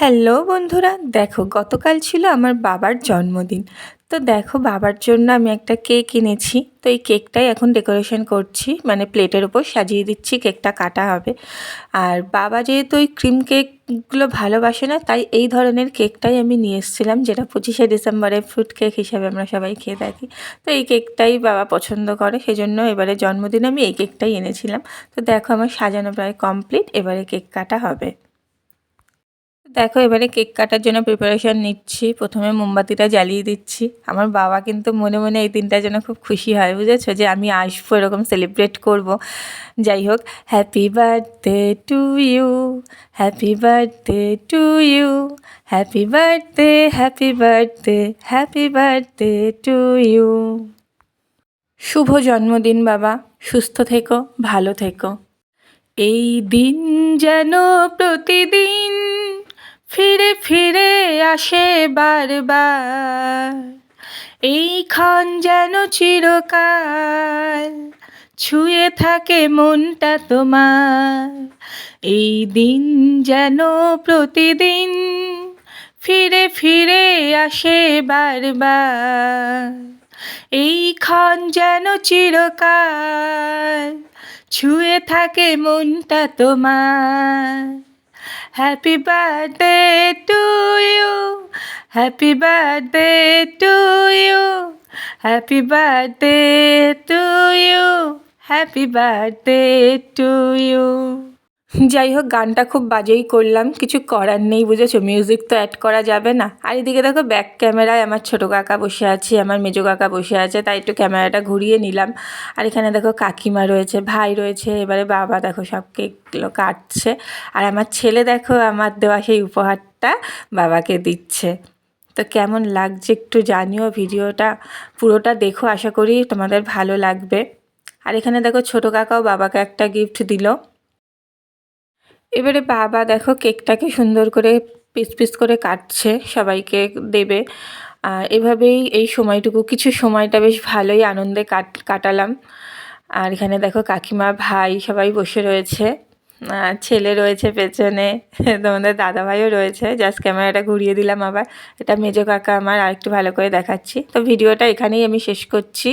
Hello বন্ধুরা, দেখো গতকাল ছিল আমার বাবার জন্মদিন। তো দেখো বাবার জন্য আমি একটা কেক এনেছি। তো এই কেকটাই এখন ডেকোরেশন করছি, মানে প্লেটের ওপর সাজিয়ে দিচ্ছি, কেকটা কাটা হবে। আর বাবা যেহেতু ওই ক্রিম কেকগুলো ভালোবাসে না, তাই এই ধরনের কেকটাই আমি নিয়ে এসেছিলাম, যেটা 25শে ডিসেম্বরে ফ্রুট কেক হিসাবে আমরা সবাই খেয়ে থাকি। তো এই কেকটাই বাবা পছন্দ করে, সেজন্য এবারে জন্মদিনে আমি এই কেকটাই এনেছিলাম। তো দেখো আমার সাজানো প্রায় কমপ্লিট, এবারে কেক কাটা হবে। দেখো এবারে কেক কাটার জন্য প্রিপারেশান নিচ্ছি। প্রথমে মোমবাতিটা জ্বালিয়ে দিচ্ছি। আমার বাবা কিন্তু মনে মনে এই দিনটার জন্য খুব খুশি হয়, বুঝেছো, যে আমি আসবো, এরকম সেলিব্রেট করব। যাই হোক, happy birthday to you, happy birthday to you, happy birthday, happy birthday, happy birthday to you. শুভ জন্মদিন বাবা, সুস্থ থেকো, ভালো থেকো। এই দিন যেন প্রতিদিন ফিরে ফিরে আসে বারবার, এইক্ষণ যেন চিরকাল ছুঁয়ে থাকে মনটা তোমার। এই দিন যেন প্রতিদিন ফিরে ফিরে আসে বারবার, এইক্ষণ যেন চিরকাল ছুঁয়ে থাকে মনটা তোমার। Happy birthday to you, happy birthday to you, happy birthday to you, happy birthday to you. যাই হোক, গানটা খুব বাজেই করলাম, কিছু করার নেই, বুঝেছো, মিউজিক তো অ্যাড করা যাবে না। আর এদিকে দেখো ব্যাক ক্যামেরায় আমার ছোটো কাকা বসে আছে, আমার মেজো কাকা বসে আছে, তাই একটু ক্যামেরাটা ঘুরিয়ে নিলাম। আর এখানে দেখো কাকিমা রয়েছে, ভাই রয়েছে, এবারে বাবা দেখো সব কেকগুলো কাটছে। আর আমার ছেলে দেখো আমার দেওয়া সেই উপহারটা বাবাকে দিচ্ছে। তো কেমন লাগছে একটু জানিও, ভিডিওটা পুরোটা দেখো, আশা করি তোমাদের ভালো লাগবে। আর এখানে দেখো ছোটো কাকাও বাবাকে একটা গিফট দিল। এবারে বাবা দেখো কেকটাকে সুন্দর করে পিস পিস করে কাটছে, সবাইকে দেবে। আর এভাবেই এই সময়টুকু, কিছু সময়টা বেশ ভালোই আনন্দে কাটালাম। আর এখানে দেখো কাকিমা, ভাই সবাই বসে রয়েছে, ছেলে রয়েছে পেছনে, তোমাদের দাদাভাইও রয়েছে। জাস্ট ক্যামেরাটা ঘুরিয়ে দিলাম আবার। এটা মেজো কাকা আমার, আর একটু ভালো করে দেখাচ্ছি। তো ভিডিওটা এখানেই আমি শেষ করছি।